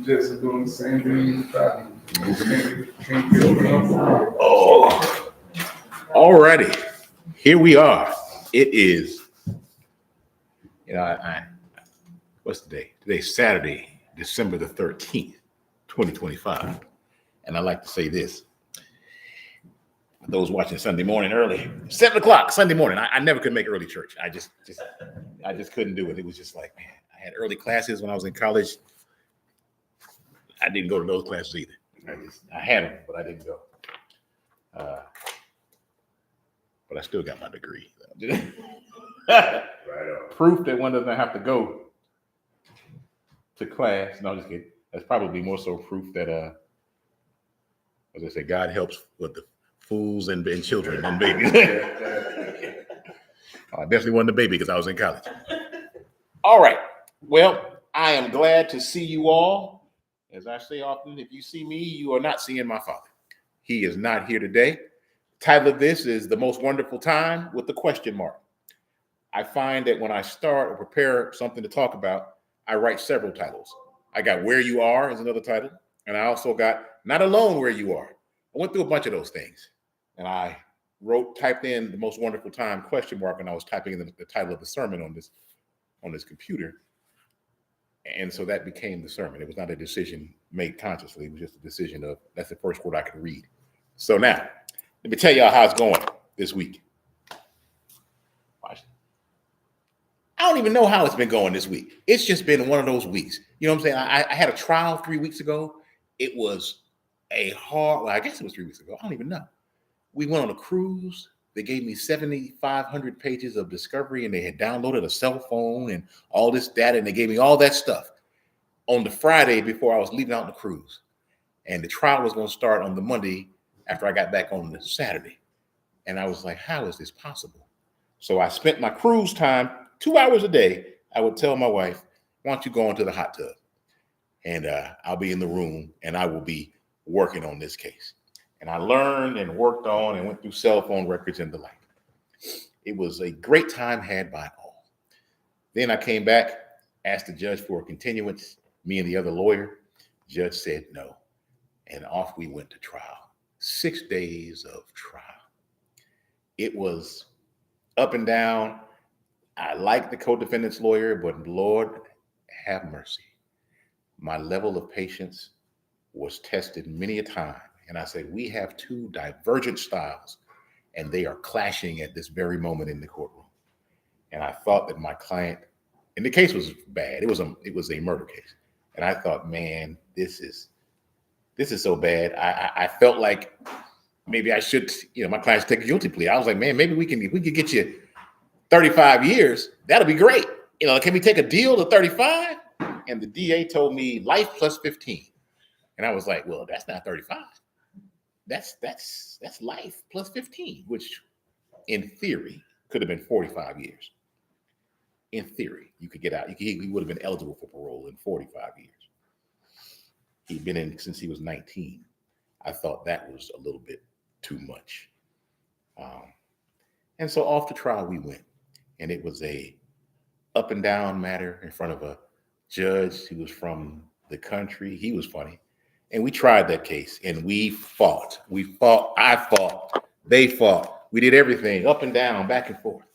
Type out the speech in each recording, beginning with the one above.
Just doing the same thing. Can't get over them. Oh, alrighty. Here we are. It is, what's the day? Today's Saturday, December the 13th, 2025. And I like to say this. For those watching Sunday morning early, 7 o'clock Sunday morning. I never could make early church. I just couldn't do it. It was just like, man, I had early classes when I was in college. I didn't go to those classes either. I had them, but I didn't go. But I still got my degree. Right on. Proof that one doesn't have to go to class. No, I'm just kidding. That's probably more so proof that, as I say, God helps with the fools and children and babies. I definitely wasn't a baby because I was in college. All right. Well, I am glad to see you all. As I say often, if you see me, you are not seeing my Father. He is not here today. Title of this is The Most Wonderful Time with the question mark. I find that when I start or prepare something to talk about, I write several titles. I got Where You Are as another title. And I also got Not Alone Where You Are. I went through a bunch of those things. And I typed in The Most Wonderful Time question mark when I was typing in the title of the sermon on this computer. And so that became the sermon. It was not a decision made consciously. It was just a decision of, that's the first word I could read. So now, let me tell y'all how it's going this week. I don't even know how it's been going this week. It's just been one of those weeks. You know what I'm saying? I had a trial 3 weeks ago. It was I guess it was 3 weeks ago. I don't even know. We went on a cruise. They gave me 7,500 pages of discovery, and they had downloaded a cell phone and all this data, and they gave me all that stuff on the Friday before I was leaving out on the cruise. And the trial was going to start on the Monday after I got back on the Saturday. And I was like, how is this possible? So I spent my cruise time 2 hours a day. I would tell my wife, why don't you go into the hot tub? And I'll be in the room, and I will be working on this case. And I learned and worked on and went through cell phone records and the like. It was a great time had by all. Then I came back, asked the judge for a continuance, me and the other lawyer. Judge said no. And off we went to trial. 6 days of trial. It was up and down. I liked the co-defendant's lawyer, but Lord have mercy. My level of patience was tested many a time. And I said, we have two divergent styles, and they are clashing at this very moment in the courtroom. And I thought that my client, and the case was bad. It was a murder case. And I thought, man, this is so bad. I felt like maybe I should, my client should take a guilty plea. I was like, man, maybe we could get you 35 years. That'll be great. Can we take a deal to 35? And the DA told me life plus 15. And I was like, well, that's not 35. That's life plus 15, which in theory could have been 45 years. In theory, you could get out. He would have been eligible for parole in 45 years. He'd been in since he was 19. I thought that was a little bit too much. And so off to trial we went. And it was a up and down matter in front of a judge who was from the country. He was funny. And we tried that case, and we fought. I fought. They fought. We did everything up and down, back and forth.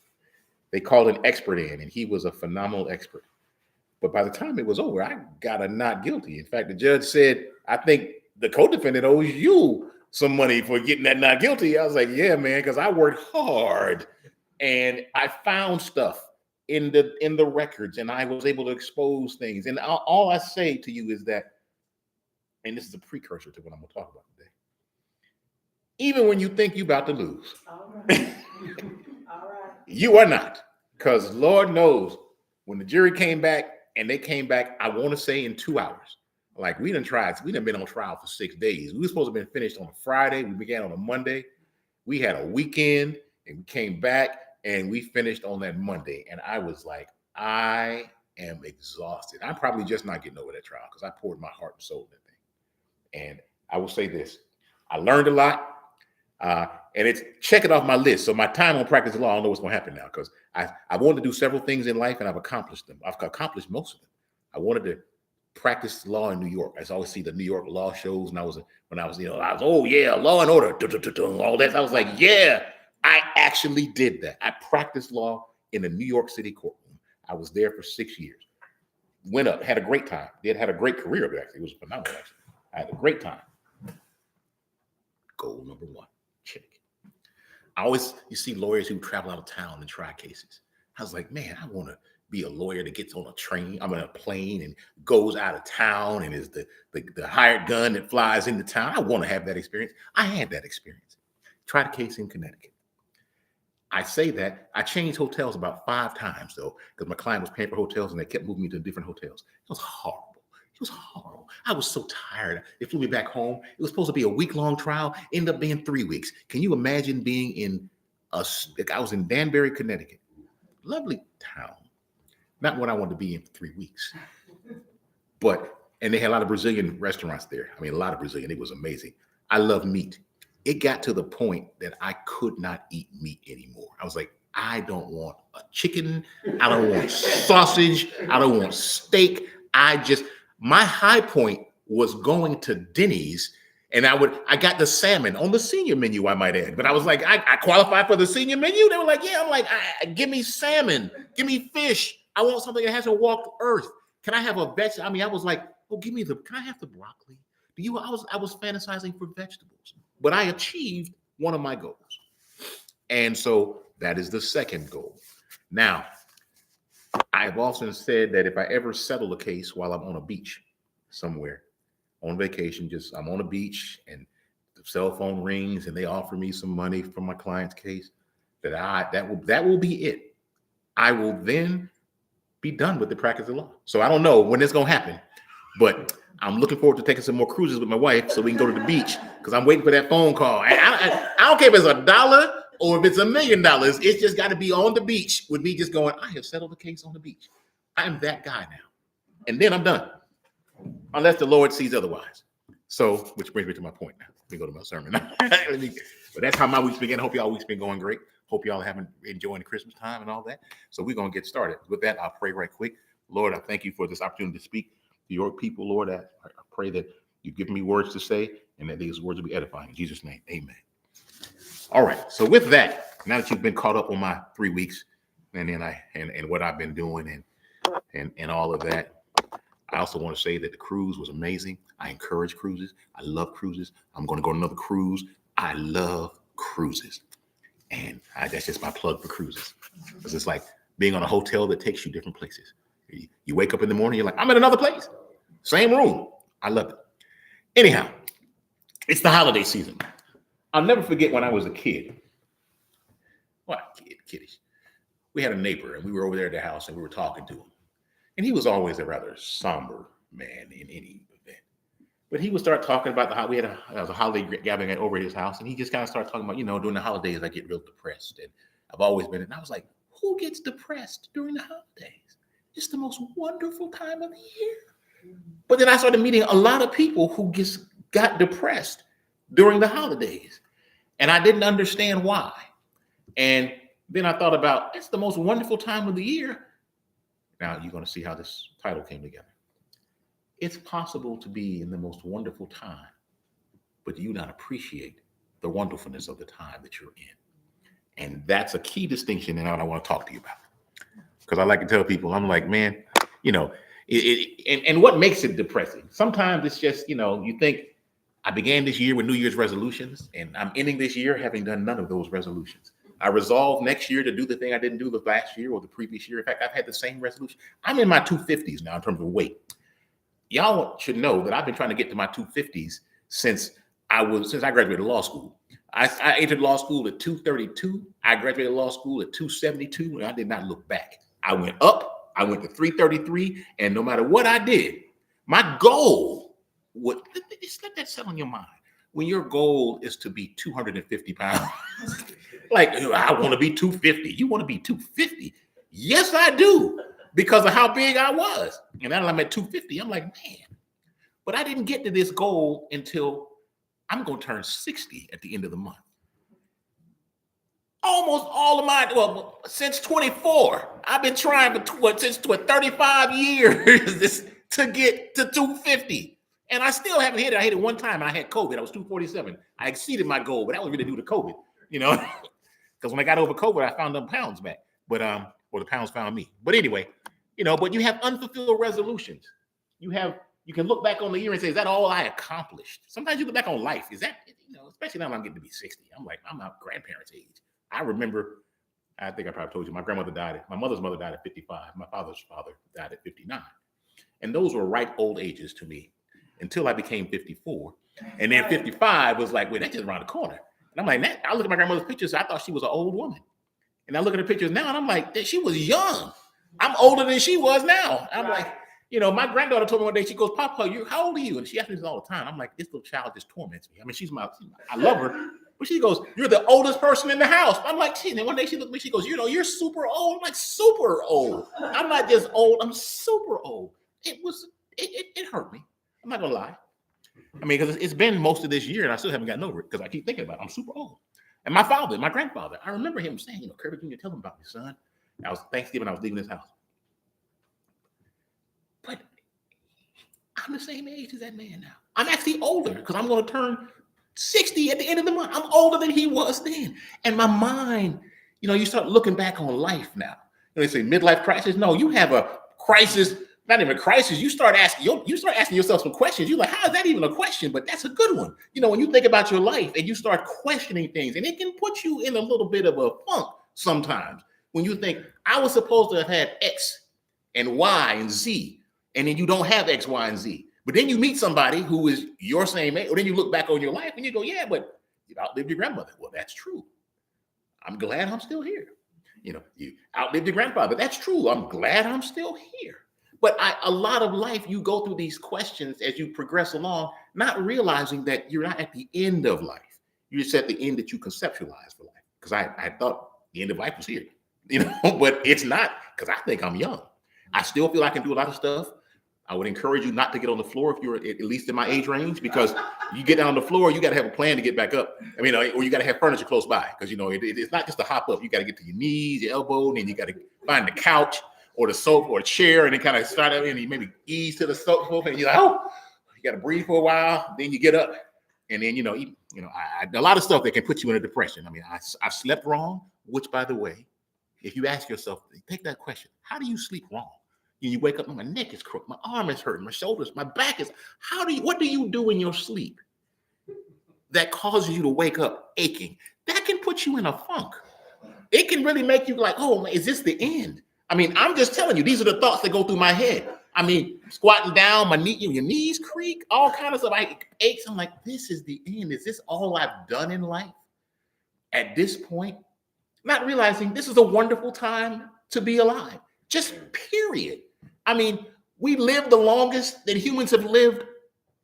They called an expert in, and he was a phenomenal expert. But by the time it was over, I got a not guilty. In fact, the judge said, I think the co-defendant owes you some money for getting that not guilty. I was like, yeah, man, because I worked hard, and I found stuff in the records, and I was able to expose things. And all I say to you is that, and this is a precursor to what I'm going to talk about today. Even when you think you're about to lose, all right. You are not. Because Lord knows, when the jury came back, and they came back, I want to say in 2 hours. Like, we done been on trial for 6 days. We were supposed to have been finished on a Friday. We began on a Monday. We had a weekend, and we came back, and we finished on that Monday. And I was like, I am exhausted. I'm probably just not getting over that trial because I poured my heart and soul in that thing. And I will say this, I learned a lot, and it's check it off my list. So my time on practice law, I don't know what's going to happen now because I wanted to do several things in life, and I've accomplished them. I've accomplished most of them. I wanted to practiced law in New York. I always see the New York law shows, and I was, oh yeah, Law and Order, all that. I was like, yeah, I actually did that. I practiced law in the New York City courtroom. I was there for 6 years. Went up, had a great time. Had a great career, actually. It was phenomenal, actually. I had a great time. Goal number one, check. You see lawyers who travel out of town and try cases. I was like, man, I want to be a lawyer that gets on a train, I'm on a plane and goes out of town and is the hired gun that flies into town. I want to have that experience. I had that experience. Tried a case in Connecticut. I say that I changed hotels about 5 times though, because my client was paying for hotels and they kept moving me to different hotels. It was horrible. It was horrible. I was so tired. They flew me back home. It was supposed to be a week-long trial. Ended up being 3 weeks. Can you imagine being in I was in Danbury, Connecticut. Lovely town. Not what I wanted to be in for 3 weeks. And they had a lot of Brazilian restaurants there. I mean, a lot of Brazilian. It was amazing. I love meat. It got to the point that I could not eat meat anymore. I was like, I don't want a chicken. I don't want sausage. I don't want steak. My high point was going to Denny's, and I got the salmon on the senior menu, I might add. But I was like, I qualified for the senior menu. They were like, yeah. I'm like, give me salmon, give me fish. I want something that hasn't walked earth. Can I have a vegetable? I mean, I was like, oh, can I have the broccoli? I was fantasizing for vegetables, but I achieved one of my goals. And so that is the second goal. Now, I've often said that if I ever settle a case while I'm on a beach somewhere on vacation, I'm on a beach and the cell phone rings and they offer me some money from my client's case, that will be it. I will then be done with the practice of law. So I don't know when it's going to happen, but I'm looking forward to taking some more cruises with my wife so we can go to the beach because I'm waiting for that phone call. I don't care if it's $1 or if it's $1 million. It's just got to be on the beach with me just going, I have settled the case on the beach. I'm that guy now. And then I'm done. Unless the Lord sees otherwise. So, which brings me to my point now. Let me go to my sermon. But that's how my week's been. Hope y'all week's been going great. Hope y'all enjoying the Christmas time and all that. So we're going to get started. With that, I'll pray right quick. Lord, I thank you for this opportunity to speak to your people, Lord. I pray that you give me words to say and that these words will be edifying. In Jesus' name, amen. All right. So with that, now that you've been caught up on my 3 weeks and what I've been doing and all of that, I also want to say that the cruise was amazing. I encourage cruises. I love cruises. I'm going to go on another cruise. I love cruises. And that's just my plug for cruises. Because it's like being on a hotel that takes you different places. You wake up in the morning, you're like, I'm in another place. Same room. I love it. Anyhow, it's the holiday season. I'll never forget when I was a kid. Well, kiddish. We had a neighbor and we were over there at the house and we were talking to him. And he was always a rather somber man in any event. But he would start talking about how we had a holiday gathering over at his house. And he just kind of started talking about, during the holidays, I get real depressed. And I've always been, and I was like, who gets depressed during the holidays? It's the most wonderful time of the year. But then I started meeting a lot of people who just got depressed during the holidays. And I didn't understand why. And then I thought about, it's the most wonderful time of the year. Now you're going to see how this title came together. It's possible to be in the most wonderful time, but you not appreciate the wonderfulness of the time that you're in. And that's a key distinction and I want to talk to you about. Because I like to tell people, I'm like, man, and what makes it depressing? Sometimes it's just, you think I began this year with New Year's resolutions and I'm ending this year having done none of those resolutions. I resolved next year to do the thing I didn't do the last year or the previous year. In fact, I've had the same resolution. I'm in my 250s now in terms of weight. Y'all should know that I've been trying to get to my 250s since I graduated law school. I entered law school at 232. I graduated law school at 272, and I did not look back. I went up. I went to 333, and no matter what I did, my goal would just let that settle in your mind. When your goal is to be 250 pounds, like I want to be 250. You want to be 250? Yes, I do, because of how big I was. And now I'm at 250. I'm like, man, but I didn't get to this goal until I'm going to turn 60 at the end of the month. Almost all of since 24. I've been trying for since 35 years. to get to 250. And I still haven't hit it. I hit it one time and I had COVID. I was 247. I exceeded my goal, but that was really due to COVID, you know, because when I got over COVID, I found them pounds back, but, or the pounds found me. But anyway, you know, but you have unfulfilled resolutions. You can look back on the year and say, is that all I accomplished? Sometimes you look back on life. Is that, you know, especially now I'm getting to be 60. I'm like, I'm my grandparents' age. I remember, I think I probably told you, my mother's mother died at 55. My father's father died at 59. And those were ripe old ages to me until I became 54. And then 55 was like, wait, that's just around the corner. And I'm like, I look at my grandmother's pictures, I thought she was an old woman. And I look at her pictures now and I'm like, she was young. I'm older than she was now. I'm like, you know, my granddaughter told me one day, she goes, Papa, how old are you? And she asks me this all the time. I'm like, this little child just torments me. I mean, I love her. But she goes, you're the oldest person in the house. I'm like, and then one day she looked at me, she goes, you know, you're super old. I'm like, super old. I'm not just old, I'm super old. It hurt me. I'm not gonna lie. I mean, because it's been most of this year and I still haven't gotten over it because I keep thinking about it. I'm super old. And my grandfather, I remember him saying, you know, Kirby Jr., tell him about me, son. I was Thanksgiving, I was leaving this house. But I'm the same age as that man now. I'm actually older because I'm going to turn 60 at the end of the month. I'm older than he was then. And my mind, you know, you start looking back on life now. You know, they say midlife crisis. No, you have a crisis, not even a crisis. You start asking yourself some questions. You're like, how is that even a question? But that's a good one. You know, when you think about your life and you start questioning things, and it can put you in a little bit of a funk sometimes. When you think, I was supposed to have had X and Y and Z, and then you don't have X, Y, and Z. But then you meet somebody who is your same age, or then you look back on your life and you go, yeah, but you outlived your grandmother. Well, that's true. I'm glad I'm still here. You know, you outlived your grandfather. That's true. I'm glad I'm still here. But a lot of life, you go through these questions as you progress along, not realizing that you're not at the end of life. You're just at the end that you conceptualize for life. Because I thought the end of life was here, you know, but it's not, because I think I'm young. I still feel I can do a lot of stuff. I would encourage you not to get on the floor if you're at least in my age range, because you get down on the floor, you got to have a plan to get back up. I mean, or you got to have furniture close by, because, you know, it's not just a hop up. You got to get to your knees, your elbow, and then you got to find the couch or the sofa or a chair, and then kind of start up and you maybe ease to the sofa, and you're like, oh, you got to breathe for a while. Then you get up, and then, a lot of stuff that can put you in a depression. I mean, I slept wrong, which, by the way, if you ask yourself, take that question, how do you sleep wrong? You wake up, my neck is crooked, my arm is hurting, my shoulders, my back is, what do you do in your sleep that causes you to wake up aching? That can put you in a funk. It can really make you like, oh, man, is this the end? I mean, I'm just telling you, these are the thoughts that go through my head. I mean, squatting down, your knees creak, all kinds of stuff. I aches. I'm like, this is the end. Is this all I've done in life at this point? Not realizing this is a wonderful time to be alive. Just period. I mean, we live the longest that humans have lived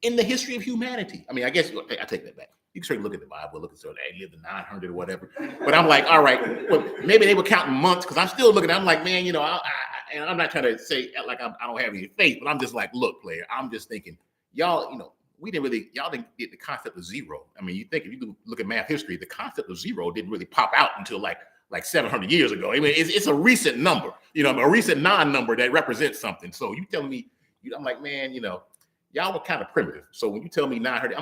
in the history of humanity. I mean, I guess I take that back. You can certainly look at the Bible, look at they lived in 900 or whatever. But I'm like, all right, well, maybe they were counting months, because I'm still looking. I'm like, man, and I'm not trying to say like I don't have any faith, but I'm just like, look, player, I'm just thinking, y'all, y'all didn't get the concept of zero. I mean, you think if you look at math history, the concept of zero didn't really pop out until like 700 years ago. I mean, it's a recent number, a recent non-number that represents something. So you telling me, I'm like, man, y'all were kind of primitive. So when you tell me 900,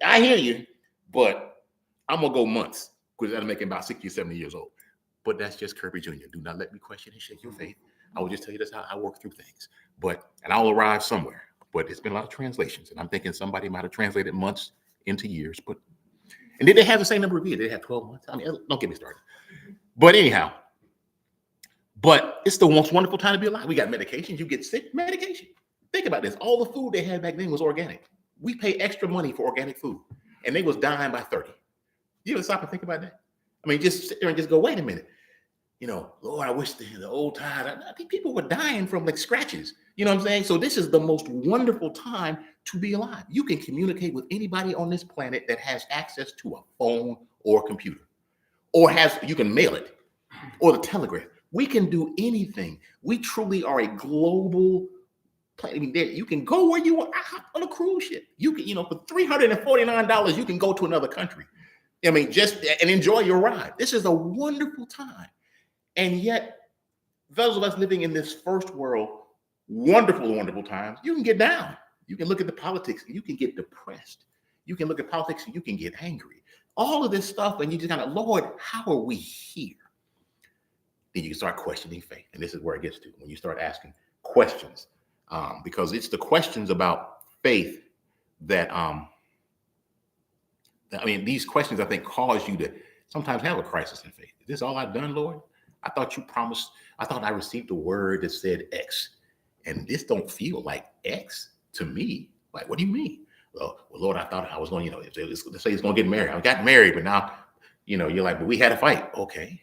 I hear you, but I'm gonna go months, because that'll make him about 60 or 70 years old. But that's just Kirby Jr. Do not let me question and shake your faith. I will just tell you that's how I work through things. And I'll arrive somewhere. But it's been a lot of translations, and I'm thinking somebody might have translated months into years. And did they have the same number of years? Did they have 12 months? I mean, don't get me started. But anyhow, it's the most wonderful time to be alive. We got medications. You get sick, medication. Think about this. All the food they had back then was organic. We pay extra money for organic food, and they was dying by 30. You ever stop and think about that? I mean, just sit there and just go, wait a minute. Lord, I wish the old times. I think people were dying from like scratches. You know what I'm saying? So this is the most wonderful time to be alive. You can communicate with anybody on this planet that has access to a phone or a computer, or you can mail it, or the telegraph. We can do anything. We truly are a global planet. I mean, you can go where you want on a cruise ship. You can, for $349, you can go to another country. I mean, and enjoy your ride. This is a wonderful time. And yet, those of us living in this first world, wonderful, wonderful times, you can get down. You can look at the politics and you can get depressed. You can look at politics and you can get angry. All of this stuff, and you just kind of, Lord, how are we here? Then you start questioning faith. And this is where it gets to, when you start asking questions. Because it's the questions about faith that, these questions, I think, cause you to sometimes have a crisis in faith. Is this all I've done, Lord? I thought you promised, I thought I received a word that said X. And this don't feel like X to me. Like, what do you mean? Well, Lord, I thought I was going, let's say he's going to get married. I got married, but now, you're like, but we had a fight. Okay.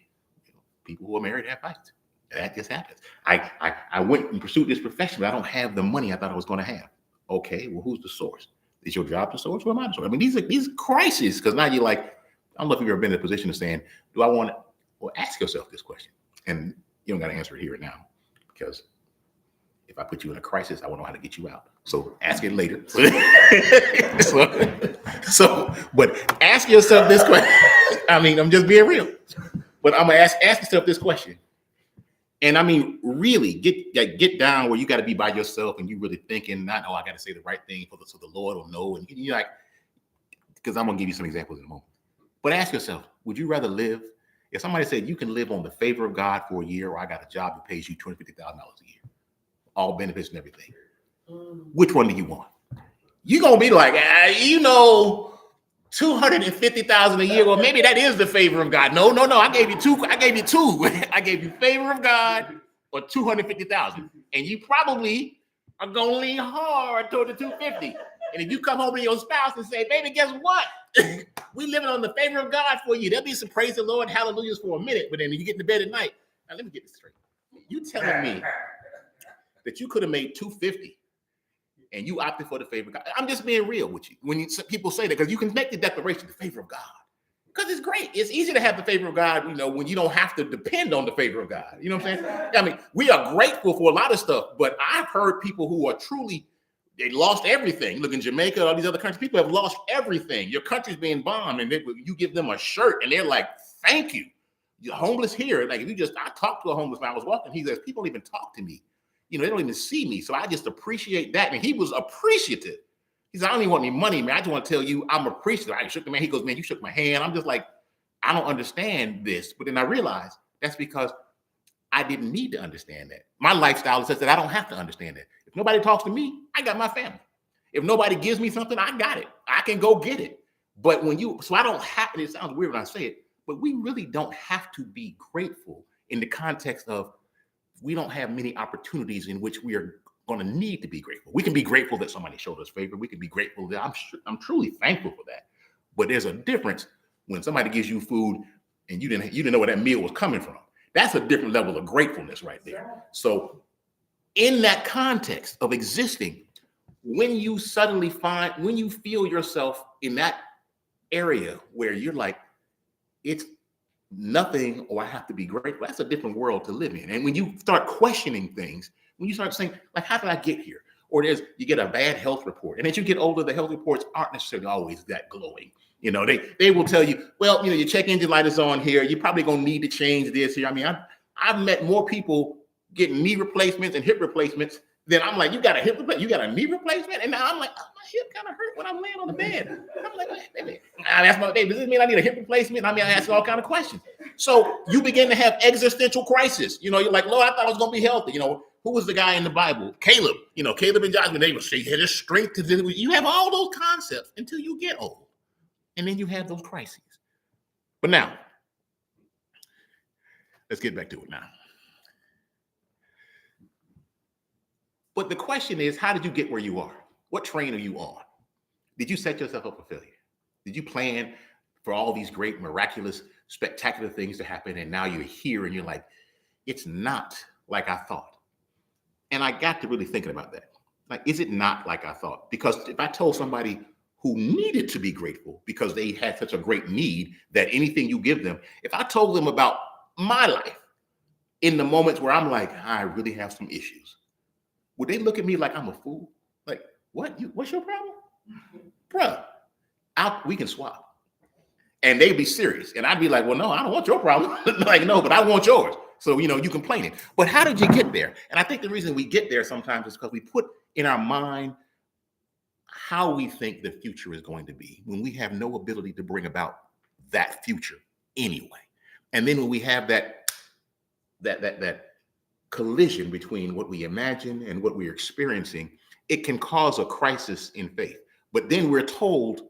People who are married have fights. That just happens. I went and pursued this profession, but I don't have the money I thought I was going to have. Okay. Well, who's the source? Is your job the source or am I the source? I mean, these crises, because now you're like, I don't know if you've ever been in a position of saying, do I want to, well, ask yourself this question. And you don't got to answer it here and now, because if I put you in a crisis, I won't know how to get you out. So ask it later. But ask yourself this question. I mean, I'm just being real. But I'm gonna ask yourself this question. And I mean, really get down where you got to be by yourself and you really thinking, not, I got to say the right thing so the Lord will know. And you're like, because I'm gonna give you some examples in a moment. But ask yourself, would you rather live? If somebody said you can live on the favor of God for a year, or I got a job that pays you $250,000 a year, all benefits and everything. Which one do you want? You're gonna be like, $250,000 a year. Well, maybe that is the favor of God. No. I gave you two. I gave you favor of God or $250,000, and you probably are gonna lean hard toward the $250,000. And if you come home to your spouse and say, "Baby, guess what? We living on the favor of God for you," there'll be some praise the Lord, hallelujahs for a minute, but then you get into bed at night. Now let me get this straight. You telling me that you could have made $250,000 and you opted for the favor of God? I'm just being real with you. When people say that, because you can make the declaration, the favor of God, because it's great. It's easy to have the favor of God, when you don't have to depend on the favor of God. You know what I'm saying? I mean, we are grateful for a lot of stuff, but I've heard people who are truly, they lost everything. Look in Jamaica, all these other countries, people have lost everything. Your country's being bombed, and you give them a shirt, and they're like, "Thank you." You're homeless here. Like, I talked to a homeless man. I was walking. He says, "People don't even talk to me. They don't even see me." So I just appreciate that. And he was appreciative. He said, "I don't even want any money, man. I just want to tell you I'm appreciative." I shook the man. He goes, "Man, you shook my hand." I'm just like, I don't understand this. But then I realized that's because I didn't need to understand that. My lifestyle is such that I don't have to understand that. If nobody talks to me, I got my family. If nobody gives me something, I got it. I can go get it. But so I don't have, and it sounds weird when I say it, but we really don't have to be grateful in the context of, we don't have many opportunities in which we are going to need to be grateful. We can be grateful that somebody showed us favor. We can be grateful that I'm truly thankful for that. But there's a difference when somebody gives you food and you didn't know where that meal was coming from. That's a different level of gratefulness right there. So in that context of existing, when you feel yourself in that area where you're like, it's nothing, or I have to be grateful, that's a different world to live in. And when you start questioning things, when you start saying, like, how did I get here? Or you get a bad health report. And as you get older, the health reports aren't necessarily always that glowing. They will tell you, well, your check engine light is on here. You're probably going to need to change this here. I mean, I've met more people getting knee replacements and hip replacements than I'm like, you got a hip replacement? You got a knee replacement? And now I'm like, oh, my hip kind of hurt when I'm laying on the bed. I'm like, wait, I ask my baby, does this mean I need a hip replacement? I mean, I ask all kind of questions. So you begin to have existential crisis. You're like, Lord, I thought I was going to be healthy. Who was the guy in the Bible? Caleb. Caleb and Joshua, they would say he had his strength to do. You have all those concepts until you get old. And then you have those crises. But now, let's get back to it now. But the question is, how did you get where you are? What train are you on? Did you set yourself up for failure? Did you plan for all these great, miraculous, spectacular things to happen, and now you're here and you're like, it's not like I thought? And I got to really thinking about that. Like, is it not like I thought? Because if I told somebody who needed to be grateful because they had such a great need that anything you give them, if I told them about my life in the moments where I'm like, I really have some issues, would they look at me like I'm a fool? Like, what? What's your problem? Bruh, we can swap. And they'd be serious. And I'd be like, well, no, I don't want your problem. Like, no, but I want yours. So, you complaining. But how did you get there? And I think the reason we get there sometimes is because we put in our mind how we think the future is going to be when we have no ability to bring about that future anyway. And then when we have that collision between what we imagine and what we're experiencing, it can cause a crisis in faith. But then we're told,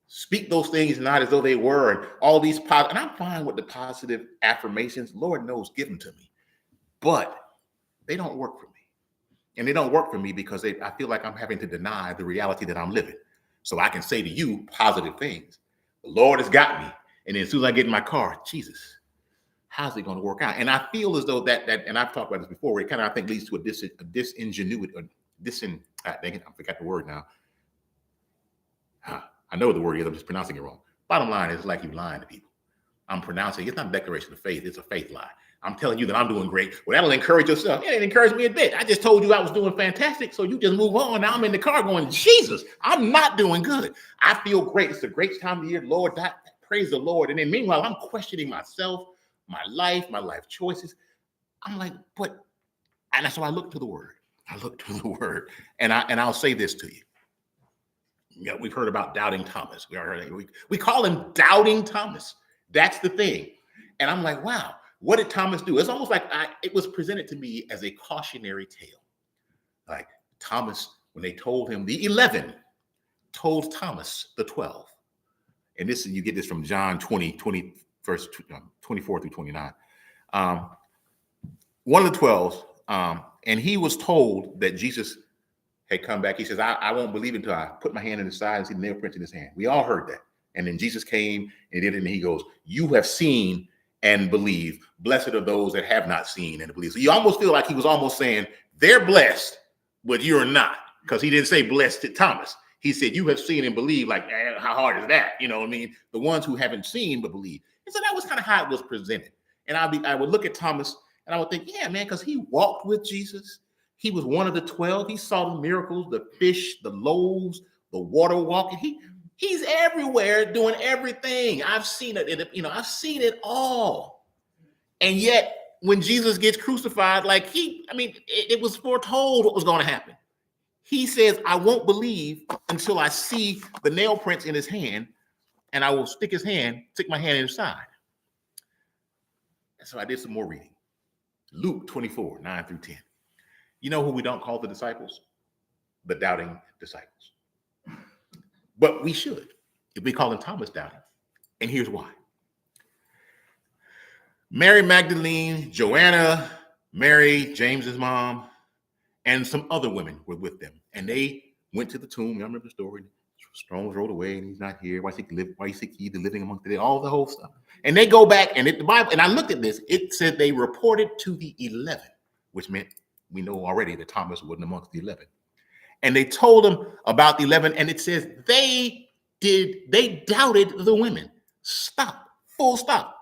speak those things not as though they were, and all these positive, and I'm fine with the positive affirmations. Lord knows, give them to me. But they don't work for me. And they don't work for me because I feel like I'm having to deny the reality that I'm living. So I can say to you positive things. The Lord has got me. And then as soon as I get in my car, Jesus, how's it going to work out? And I feel as though that and I've talked about this before, it kind of, I think, leads to a disingenuity, I forgot the word now. I know the word is, I'm just pronouncing it wrong. Bottom line is, it's like you lying to people. I'm pronouncing it's not a declaration of faith, it's a faith lie. I'm telling you that I'm doing great. Well, that'll encourage yourself. It didn't encourage me a bit. I just told you I was doing fantastic, so you just move on. Now I'm in the car going, Jesus, I'm not doing good. I feel great. It's a great time of the year. Lord, praise the Lord. And then meanwhile, I'm questioning myself, my life choices. I'm like, and so I look to the word. And I'll say this to you. We've heard about doubting Thomas. We call him doubting Thomas. That's the thing. And I'm like, wow, what did Thomas do? It's almost like it was presented to me as a cautionary tale. Like Thomas, when they told him, the 11 told Thomas the 12. And you get this from John 20, verse 24 through 29. One of the 12, and he was told that Jesus had come back. He says, I won't believe until I put my hand in his side and see the nail prints in his hand. We all heard that. And then Jesus came and did it, and he goes, you have seen and believe. Blessed are those that have not seen and believe. So you almost feel like he was almost saying, they're blessed, but you're not. Because he didn't say blessed to Thomas. He said, you have seen and believe. Like, how hard is that? You know what I mean? The ones who haven't seen but believe. And so that was kind of how it was presented. And I would look at Thomas and I would think, yeah, man, because he walked with Jesus. He was one of the 12. He saw the miracles, the fish, the loaves, the water walking. He's everywhere doing everything. I've seen it. I've seen it all. And yet, when Jesus gets crucified, it was foretold what was going to happen. He says, I won't believe until I see the nail prints in his hand, and I will stick my hand in his side. And so I did some more reading. Luke 24, 9 through 10. You know who we don't call the disciples? The doubting disciples. But we should, if we call him Thomas doubting. And here's why. Mary Magdalene, Joanna, Mary, James's mom, and some other women were with them. And they went to the tomb. I remember the story. Stone was rolled away and he's not here. Why is he living among the dead? All the whole stuff. And they go back and the Bible, and I looked at this, it said they reported to the 11, which meant we know already that Thomas wasn't amongst the 11. And they told them about the 11, and it says they doubted the women. Stop. Full stop.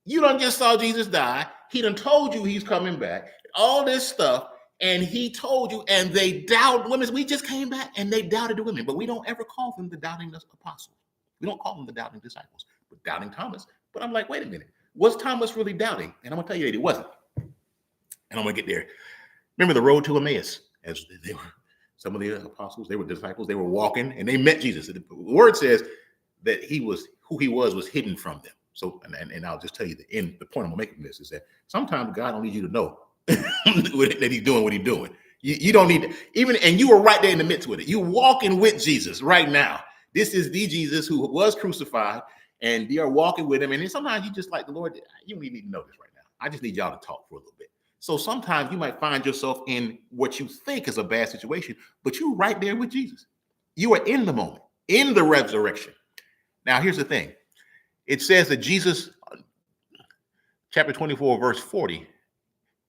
You done just saw Jesus die. He done told you he's coming back. All this stuff, and he told you, and they doubted women. We just came back, and they doubted the women. But we don't ever call them the doubting apostles. We don't call them the doubting disciples, but doubting Thomas. But I'm like, wait a minute. Was Thomas really doubting? And I'm going to tell you that he wasn't. And I'm going to get there. Remember the road to Emmaus? As they were, some of the apostles, they were disciples, they were walking and they met Jesus. The word says that who he was hidden from them. So, and I'll just tell you the point I'm gonna make from this is that sometimes God don't need you to know that he's doing what he's doing. You don't need to, even, and you were right there in the midst with it. You're walking with Jesus right now. This is the Jesus who was crucified, and you are walking with him. And then sometimes you just like the Lord, you don't need to know this right now. I just need y'all to talk for a little bit. So sometimes you might find yourself in what you think is a bad situation, but you're right there with Jesus. You are in the moment, in the resurrection. Now, here's the thing. It says that Jesus, chapter 24, verse 40,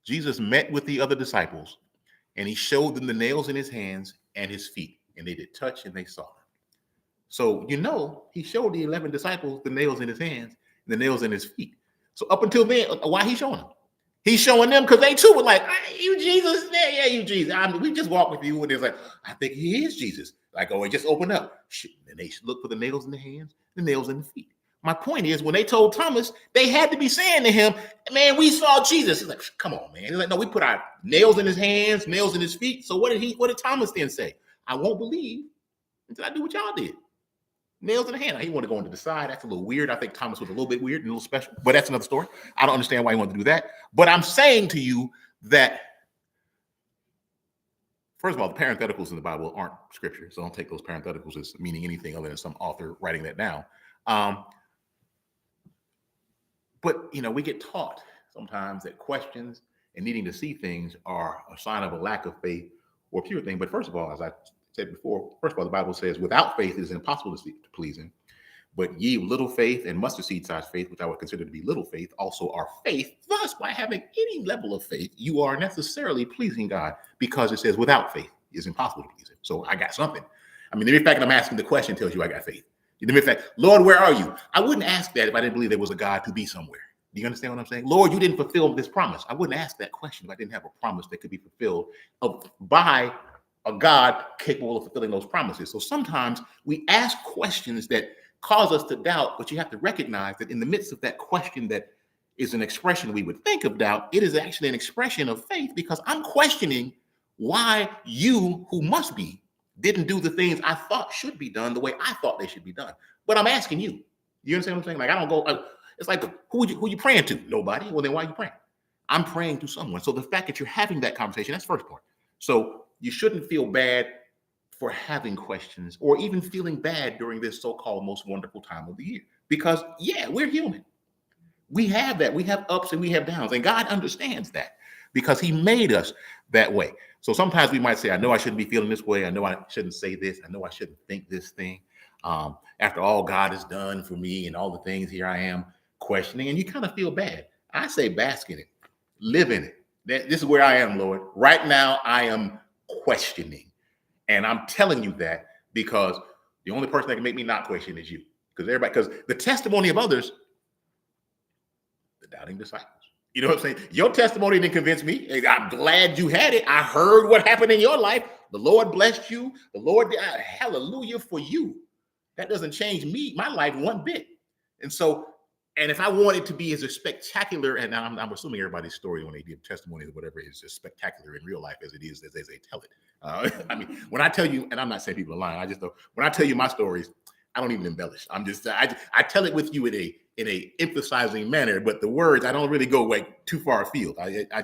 Jesus met with the other disciples and he showed them the nails in his hands and his feet. And they did touch and they saw them. So, he showed the 11 disciples the nails in his hands, the nails in his feet. So up until then, why he showing them? He's showing them because they too were like, hey, you Jesus? Yeah, you Jesus. We just walk with you. And it's like, I think he is Jesus. Like, oh, it just opened up. And they look for the nails in the hands, the nails in the feet. My point is, when they told Thomas, they had to be saying to him, man, we saw Jesus. He's like, come on, man. He's like, no, we put our nails in his hands, nails in his feet. So what did Thomas then say? I won't believe until I do what y'all did. Nails in the hand. He wanted to go into the side. That's a little weird. I think Thomas was a little bit weird and a little special, but that's another story. I don't understand why he wanted to do that. But I'm saying to you that, first of all, the parentheticals in the Bible aren't scripture. So don't take those parentheticals as meaning anything other than some author writing that down. But, we get taught sometimes that questions and needing to see things are a sign of a lack of faith or pure thing. But first of all, as I said before, first of all, the Bible says without faith it is impossible to please him. But ye of little faith and mustard seed size faith, which I would consider to be little faith, also are faith. Thus, by having any level of faith, you are necessarily pleasing God, because it says without faith it is impossible to please him. So I got something. I mean, the mere fact that I'm asking the question tells you I got faith. The mere fact, Lord, where are you? I wouldn't ask that if I didn't believe there was a God to be somewhere. Do you understand what I'm saying? Lord, you didn't fulfill this promise. I wouldn't ask that question if I didn't have a promise that could be fulfilled by a God capable of fulfilling those promises. So sometimes we ask questions that cause us to doubt, but you have to recognize that in the midst of that question that is an expression we would think of doubt, it is actually an expression of faith, because I'm questioning why you, who must be, didn't do the things I thought should be done the way I thought they should be done. But I'm asking you. You understand what I'm saying? Like, I don't go, it's like, who you praying to? Nobody. Well, then why are you praying? I'm praying to someone. So the fact that you're having that conversation, that's the first part. So you shouldn't feel bad for having questions or even feeling bad during this so-called most wonderful time of the year. Because, yeah, we're human. We have that. We have ups and we have downs. And God understands that because he made us that way. So sometimes we might say, I know I shouldn't be feeling this way. I know I shouldn't say this. I know I shouldn't think this thing. After all God has done for me and all the things, here I am questioning, and you kind of feel bad. I say bask in it. Live in it. This is where I am, Lord. Right now, I am questioning. And I'm telling you that because the only person that can make me not question is you. Because the testimony of others, the doubting disciples. You know what I'm saying? Your testimony didn't convince me. I'm glad you had it. I heard what happened in your life. The Lord blessed you. The Lord did. Hallelujah for you. That doesn't change my life one bit. And if I want it to be as a spectacular, and I'm assuming everybody's story when they give testimonies or whatever is as spectacular in real life as it is as they tell it. I mean, when I tell you, and I'm not saying people are lying, when I tell you my stories, I don't even embellish. I tell it with you in a emphasizing manner, but the words, I don't really go like too far afield. I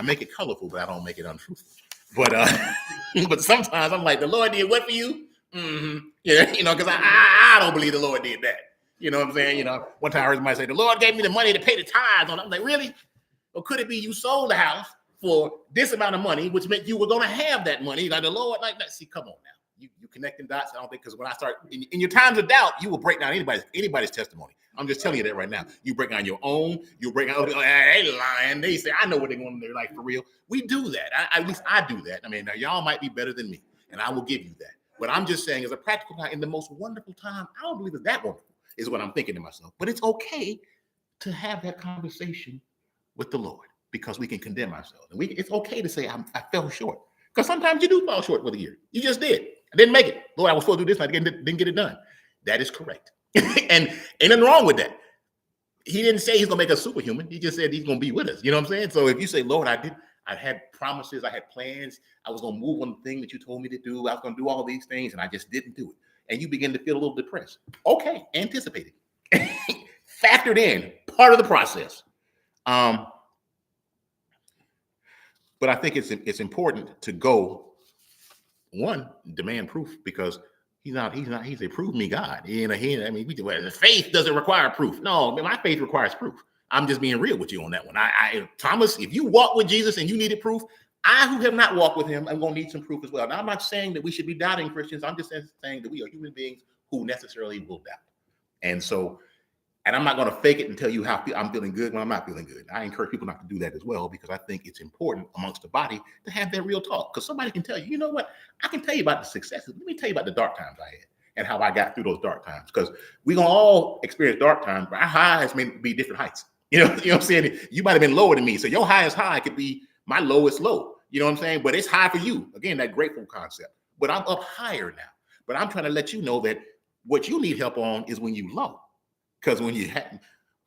make it colorful, but I don't make it untruthful. But sometimes I'm like, the Lord did what for you? Mm-hmm. Yeah, because I don't believe the Lord did that. You know what I'm saying? One time I heard somebody say, the Lord gave me the money to pay the tithes on it. I'm like, really? Or could it be you sold the house for this amount of money, which meant you were going to have that money? Like the Lord, like that. See, come on now. You connecting dots. I don't think, because when I start in your times of doubt, you will break down anybody's testimony. I'm just telling you that right now. You break down your own. You break down, they lying. They say, I know what they're going to do, like for real. We do that. At least I do that. I mean, now y'all might be better than me, and I will give you that. But I'm just saying, as a practical time, in the most wonderful time, I don't believe it's that wonderful, is what I'm thinking to myself. But it's okay to have that conversation with the Lord, because we can condemn ourselves. And it's okay to say, I fell short. Because sometimes you do fall short with a year. You just did. I didn't make it. Lord, I was supposed to do this, and I didn't get it done. That is correct. And ain't nothing wrong with that. He didn't say he's going to make us superhuman. He just said he's going to be with us. You know what I'm saying? So if you say, Lord, I had promises, I had plans, I was going to move on the thing that you told me to do, I was going to do all these things, and I just didn't do it. And you begin to feel a little depressed. Okay, anticipate it. Factored in, part of the process. But I think it's important to go, one, demand proof, because he's a prove me God. Faith doesn't require proof. No, my faith requires proof. I'm just being real with you on that one. Thomas, if you walk with Jesus and you needed proof, I who have not walked with him, I'm going to need some proof as well. Now, I'm not saying that we should be doubting Christians. I'm just saying that we are human beings who necessarily will doubt. And I'm not going to fake it and tell you how I'm feeling good when I'm not feeling good. I encourage people not to do that as well, because I think it's important amongst the body to have that real talk. Because somebody can tell you, you know what? I can tell you about the successes. Let me tell you about the dark times I had and how I got through those dark times. Because we're going to all experience dark times, but our highs may be different heights. You know what I'm saying? You might have been lower than me. So your highest high could be my lowest low. You know what I'm saying? But it's high for you. Again, that grateful concept. But I'm up higher now. But I'm trying to let you know that what you need help on is when you low. Because when you have,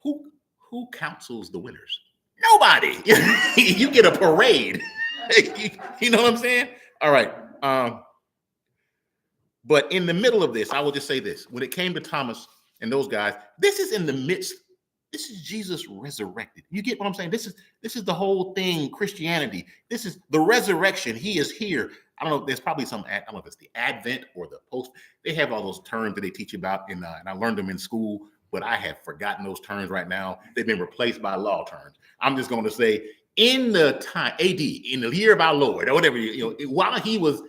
who counsels the winners? Nobody. You get a parade. You know what I'm saying? All right. But in the middle of this, I will just say this. When it came to Thomas and those guys, this is in the midst. This is Jesus resurrected. You get what I'm saying? This is the whole thing, Christianity. This is the resurrection. He is here. I don't know. There's probably some, I don't know if it's the Advent or the post. They have all those terms that they teach about, and I learned them in school, but I have forgotten those terms right now. They've been replaced by law terms. I'm just going to say in the time, AD, in the year of our Lord, or whatever, while he was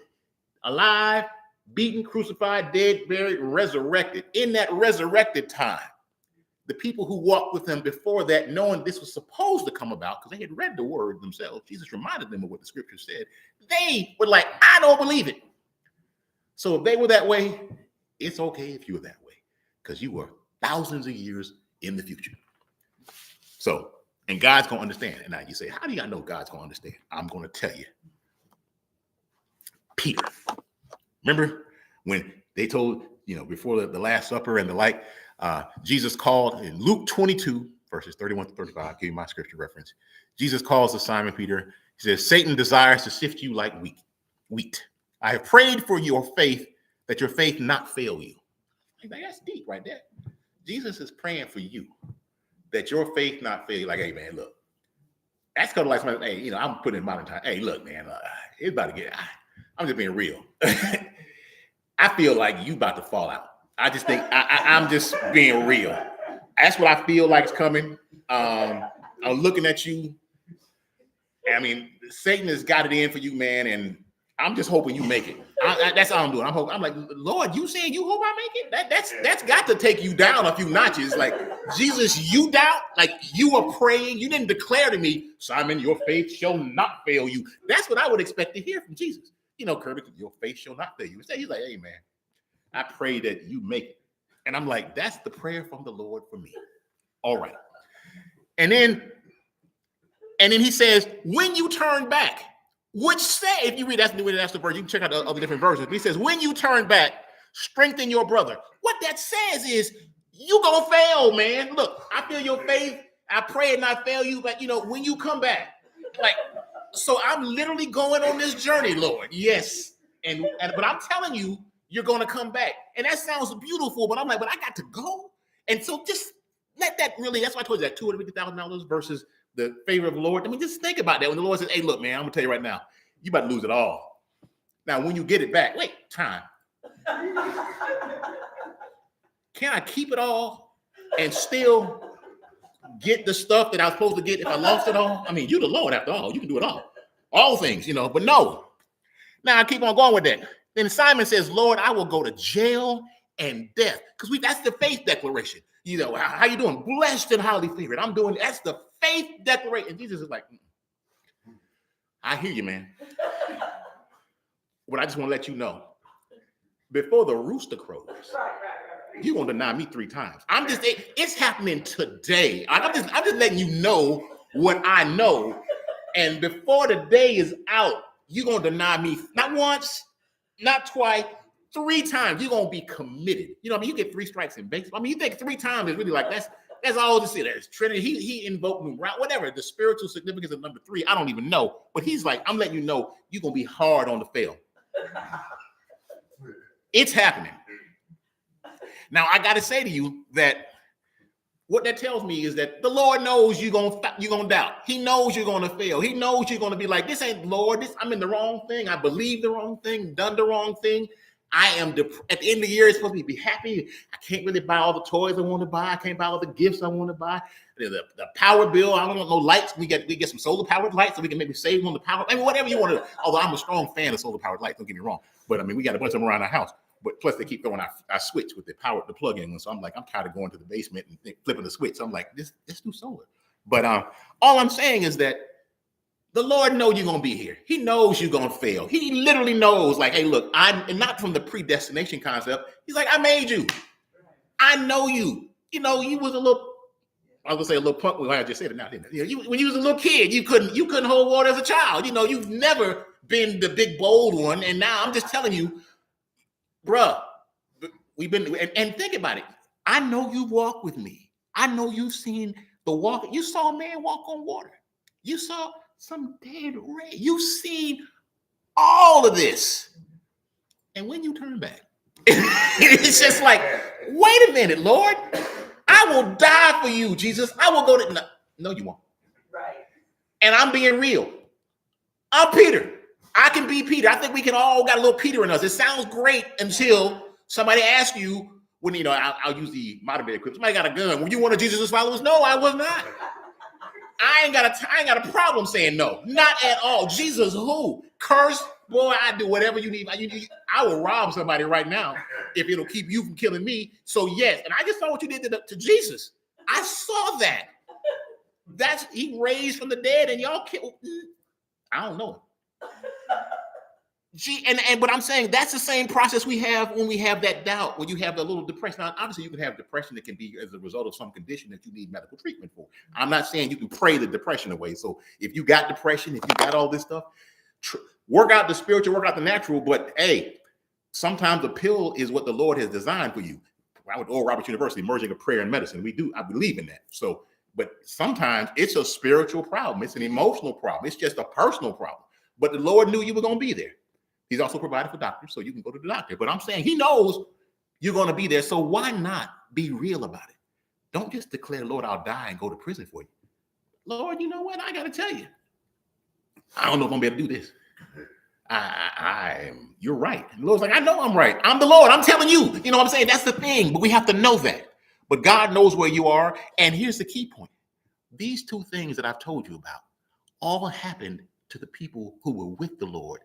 alive, beaten, crucified, dead, buried, resurrected, in that resurrected time, the people who walked with him before that, knowing this was supposed to come about, because they had read the word themselves, Jesus reminded them of what the scripture said, they were like, I don't believe it. So if they were that way, it's okay if you were that way, because you were thousands of years in the future. So, and God's going to understand. And now you say, how do y'all know God's going to understand? I'm going to tell you. Peter. Remember when they told, before the Last Supper and the like, Jesus called in Luke 22, verses 31 to 35, I'll give you my scripture reference. Jesus calls to Simon Peter. He says, Satan desires to sift you like wheat. I have prayed for your faith, that your faith not fail you. That's deep right there. Jesus is praying for you, that your faith not fail you. Like, hey, man, look. That's kind of like somebody, hey, I'm putting in modern time. Hey, look, man, it's about to get, I'm just being real. I feel like you about to fall out. I just think I'm just being real. That's what I feel like is coming. I'm looking at you. I mean, Satan has got it in for you, man, and I'm just hoping you make it. That's all I'm doing. I'm like, Lord, you saying you hope I make it? That's got to take you down a few notches. Like, Jesus, you doubt? Like, you are praying. You didn't declare to me, Simon, your faith shall not fail you. That's what I would expect to hear from Jesus. Kirby, your faith shall not fail you. He's like, hey, man, I pray that you make it. And I'm like, that's the prayer from the Lord for me. All right. And then he says, when you turn back, which say, if you read that's the verse, you can check out the other different versions. But he says, when you turn back, strengthen your brother. What that says is, you gonna fail, man. Look, I feel your faith. I pray it not fail you, but when you come back, like, so I'm literally going on this journey, Lord. Yes. But I'm telling you, you're going to come back. And that sounds beautiful, but I'm like, but I got to go. And so just let that really, that's why I told you that $250,000 versus the favor of the Lord. I mean, just think about that. When the Lord says, hey, look, man, I'm going to tell you right now, you about to lose it all. Now, when you get it back, wait, time. Can I keep it all and still get the stuff that I was supposed to get if I lost it all? I mean, you're the Lord after all. You can do it all things, but no. Now I keep on going with that. Then Simon says, Lord, I will go to jail and death. Because that's the faith declaration. How you doing? Blessed and highly favored. That's the faith declaration. And Jesus is like, I hear you, man. But I just want to let you know, before the rooster crows, you're going to deny me 3 times. It's happening today. I'm just letting you know what I know. And before the day is out, you're going to deny me not once, not twice, 3 times. You're going to be committed. You get 3 strikes in baseball. I mean, you think 3 times is really like, that's all to see. There's Trinity. He invoked whatever, the spiritual significance of number 3. I don't even know. But he's like, I'm letting you know, you're going to be hard on the fail. It's happening. Now, I got to say to you that what that tells me is that the Lord knows you're gonna doubt. He knows you're going to fail. He knows you're going to be like, this ain't Lord. I'm in the wrong thing. I believe the wrong thing, done the wrong thing. I am at the end of the year, it's supposed to be happy. I can't really buy all the toys I want to buy. I can't buy all the gifts I want to buy. The power bill, I don't want no lights. We get some solar powered lights so we can maybe save on the power. I mean, whatever you want to. Although I'm a strong fan of solar powered lights, don't get me wrong. But I mean, we got a bunch of them around our house. But plus they keep throwing our switch with the plug-in. So I'm like, I'm tired of going to the basement and flipping the switch. So I'm like, let's do solar. But all I'm saying is that the Lord knows you're going to be here. He knows you're going to fail. He literally knows, like, hey, look, and not from the predestination concept. He's like, I made you. I know you. You was a little, I was going to say a little punk. Well, I just said it now, didn't I? When you was a little kid, you couldn't hold water as a child. You've never been the big, bold one. And now I'm just telling you, bruh, we've been, and think about it. I know you walk with me. I know you've seen the walk. You saw a man walk on water. You saw some dead ray. You've seen all of this. And when you turn back, it's just like, wait a minute, Lord. I will die for you, Jesus. I will go to... No, you won't. Right. And I'm being real. I'm Peter. I can be Peter. I think we can all got a little Peter in us. It sounds great until somebody asks you, when, you know, I'll use the modern day equipment. Somebody got a gun. Were you one of Jesus' followers? No, I was not. I ain't got a problem saying no. Not at all. Jesus who? Curse? Boy, I do whatever you need. I will rob somebody right now if it'll keep you from killing me. So yes, and I just saw what you did to Jesus. I saw that. He raised from the dead, and y'all killed. I don't know. But I'm saying that's the same process we have when we have that doubt, when you have the little depression. Now, obviously, you can have depression that can be as a result of some condition that you need medical treatment for. I'm not saying you can pray the depression away. So if you got depression, if you got all this stuff, work out the spiritual, work out the natural. But hey, sometimes a pill is what the Lord has designed for you. I went to Oral Roberts University, merging of prayer and medicine. I believe in that. So, but sometimes it's a spiritual problem. It's an emotional problem. It's just a personal problem. But the Lord knew you were going to be there. He's also provided for doctors, so you can go to the doctor. But I'm saying he knows you're going to be there. So why not be real about it? Don't just declare, Lord, I'll die and go to prison for you. Lord, you know what? I got to tell you. I don't know if I'm going to be able to do this. You're right. And the Lord's like, I know I'm right. I'm the Lord. I'm telling you. You know what I'm saying? That's the thing. But we have to know that. But God knows where you are. And here's the key point. These two things that I've told you about all happened to the people who were with the Lord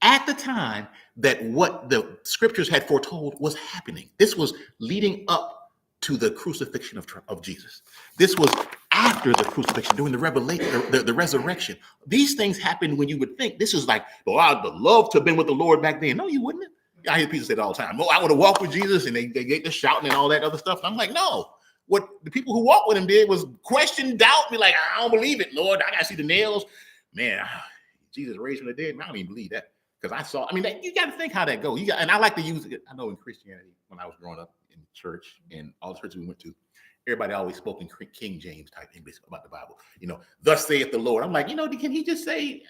at the time that what the scriptures had foretold was happening. This was leading up to the crucifixion of Jesus. This was after the crucifixion, during the revelation, the resurrection. These things happened when you would think this is like, well, I'd love to have been with the Lord back then. No, you wouldn't have. I hear people say it all the time. Oh, I would have walked with Jesus, and they get to shouting and all that other stuff. And I'm like, no. What the people who walked with him did was question, doubt, be like, I don't believe it, Lord. I got to see the nails. Man, Jesus raised from the dead. Man, I don't even believe that. Because you got to think how that goes. And I like to use it. I know in Christianity, when I was growing up in church and all the churches we went to, everybody always spoke in King James type English about the Bible. You know, thus saith the Lord. I'm like, can he just say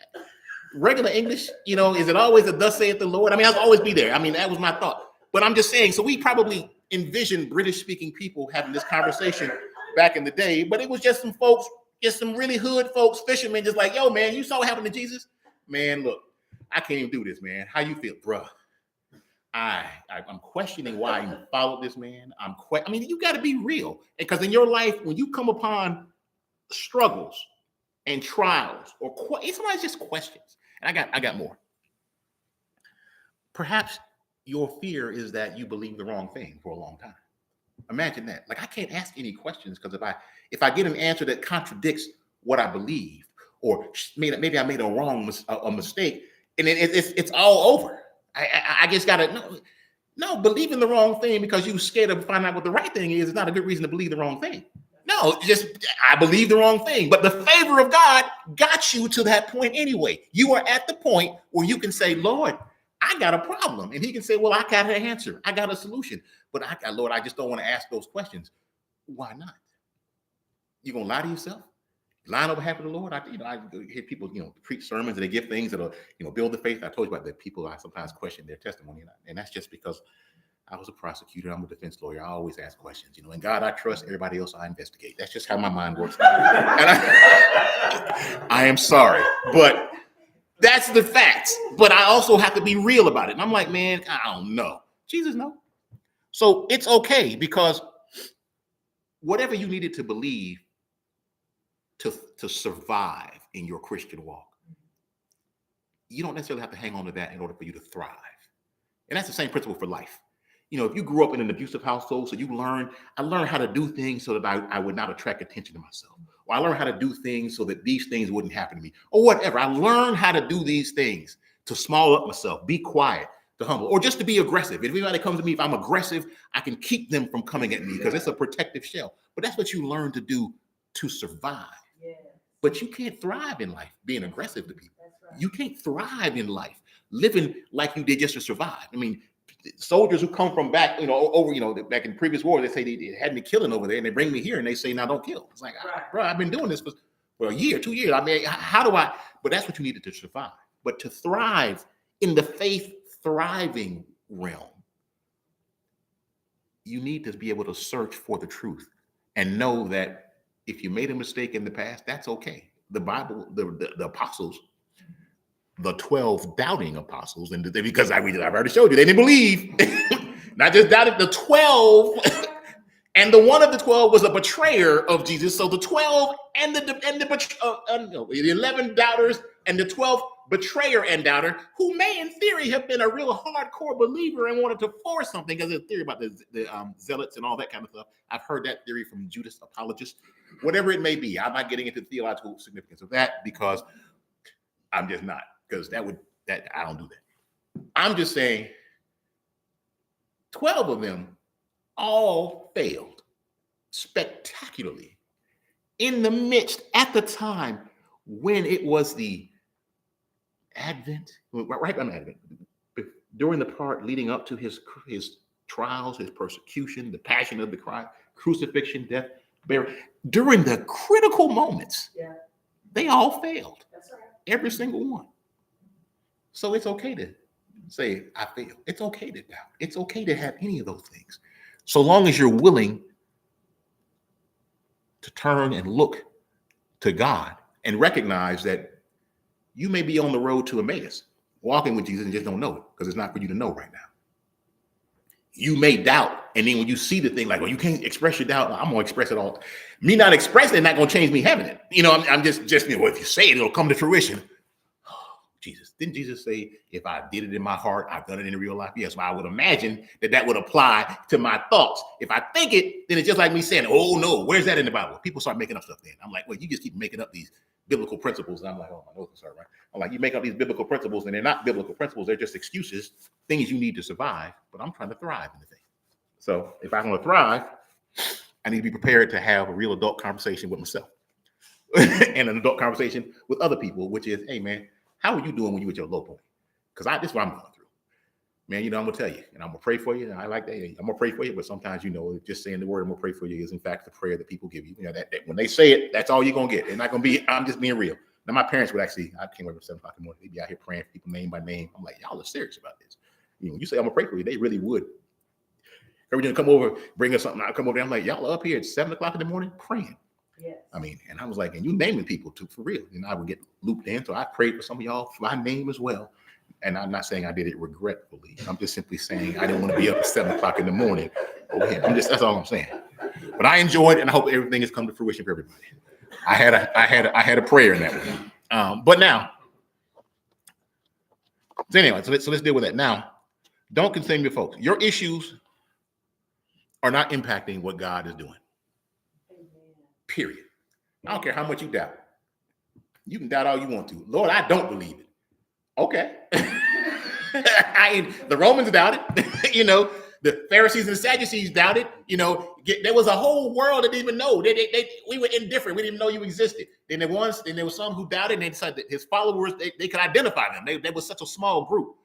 regular English? Is it always a thus saith the Lord? I mean, I'll always be there. I mean, that was my thought. But I'm just saying, so we probably envisioned British speaking people having this conversation back in the day, but it was just some folks, just some really hood folks, fishermen, just like, yo, man, you saw what happened to Jesus? Man, look. I can't even do this, man. How you feel, bro? I'm questioning why you followed this man. You got to be real, because in your life, when you come upon struggles and trials, or sometimes just questions, and I got more. Perhaps your fear is that you believe the wrong thing for a long time. Imagine that. Like, I can't ask any questions because if I get an answer that contradicts what I believe, or maybe I made a mistake. And it's all over. I just gotta no, believing the wrong thing because you're scared of finding out what the right thing is not a good reason to believe the wrong thing. No, I believe the wrong thing. But the favor of God got you to that point anyway. You are at the point where you can say, Lord, I got a problem. And he can say, well, I got an answer. I got a solution. But Lord, I just don't want to ask those questions. Why not? You gonna lie to yourself? Lying on behalf of the Lord. I hear people, preach sermons and they give things that'll, build the faith. I told you about that. People, I sometimes question their testimony, and that's just because I was a prosecutor. I'm a defense lawyer. I always ask questions, and God, I trust. Everybody else, I investigate. That's just how my mind works. And I am sorry, but that's the facts. But I also have to be real about it. And I'm like, man, I don't know. Jesus knows. So it's okay, because whatever you needed to believe to survive in your Christian walk, you don't necessarily have to hang on to that in order for you to thrive. And that's the same principle for life. If you grew up in an abusive household, so I learned how to do things so that I would not attract attention to myself. Or I learned how to do things so that these things wouldn't happen to me, or whatever. I learned how to do these things to small up myself, be quiet, to humble, or just to be aggressive. If anybody comes to me, if I'm aggressive, I can keep them from coming at me because it's a protective shell. But that's what you learn to do to survive. Yeah. But you can't thrive in life being aggressive to people. Right. You can't thrive in life living like you did just to survive. I mean, soldiers who come from back, over, back in previous wars, they say they had me killing over there, and they bring me here and they say, now don't kill. It's like, bro, I've been doing this for a year, 2 years. I mean, how do I? But that's what you needed to survive. But to thrive in the faith thriving realm, you need to be able to search for the truth and know that if you made a mistake in the past, that's okay. The Bible, the apostles, the 12 doubting apostles, and because I've already showed you, they didn't believe. Not just doubted, the 12, and the one of the 12 was a betrayer of Jesus. So the 12 and the 11 doubters and the 12 betrayer and doubter, who may in theory have been a real hardcore believer and wanted to force something, because there's a theory about the zealots and all that kind of stuff. I've heard that theory from Judas apologists, whatever it may be. I'm not getting into the theological significance of that because I'm just not, because I don't do that. I'm just saying 12 of them all failed spectacularly in the midst, at the time when it was the Advent, right on Advent, during the part leading up to his trials, his persecution, the passion of the Christ, crucifixion, death, burial. During the critical moments, they all failed. That's right. Every single one. So it's okay to say, I failed. It's okay to doubt. It's okay to have any of those things. So long as you're willing to turn and look to God and recognize that you may be on the road to Emmaus, walking with Jesus and just don't know it because it's not for you to know right now. You may doubt, and then when you see the thing, like, well, you can't express your doubt, I'm going to express it all. Me not expressing it not going to change me having it. I'm just if you say it, it'll come to fruition. Jesus, didn't Jesus say, if I did it in my heart, I've done it in real life? Yes, well, I would imagine that would apply to my thoughts. If I think it, then it's just like me saying, oh no, where's that in the Bible? People start making up stuff then. I'm like, well, you just keep making up these biblical principles. And I'm like, oh, my nose is hurt, right? I'm like, you make up these biblical principles and they're not biblical principles. They're just excuses, things you need to survive. But I'm trying to thrive in the thing. So if I want to thrive, I need to be prepared to have a real adult conversation with myself and an adult conversation with other people, which is, hey, man, how are you doing when you're at your low point? Because this is what I'm going through. Man, I'm going to tell you, and I'm going to pray for you. And I like that. I'm going to pray for you, but sometimes, just saying the word, I'm going to pray for you is in fact the prayer that people give you. That when they say it, that's all you're going to get. They're not going to be, I'm just being real. Now, my parents would actually, I came over at 7 o'clock in the morning. They'd be out here praying for people name by name. I'm like, y'all are serious about this. When you say I'm going to pray for you, they really would. Every day come over, bring us something. I come over there. I'm like, y'all are up here at 7 o'clock in the morning praying. Yes. And I was like, and you naming people too, for real. And I would get looped in. So I prayed for some of y'all by name as well. And I'm not saying I did it regretfully. I'm just simply saying I didn't want to be up at 7 o'clock in the morning over here. That's all I'm saying. But I enjoyed it, and I hope everything has come to fruition for everybody. I had a prayer in that one. But now, so anyway, so let's deal with that. Now, don't concern your folks. Your issues are not impacting what God is doing. Period. I don't care how much you doubt. You can doubt all you want to. Lord, I don't believe it. Okay. The Romans doubted. The Pharisees and the Sadducees doubted. There was a whole world that didn't even know. We were indifferent. We didn't even know you existed. Then there was some who doubted, and they decided that his followers, they could identify them. They was such a small group.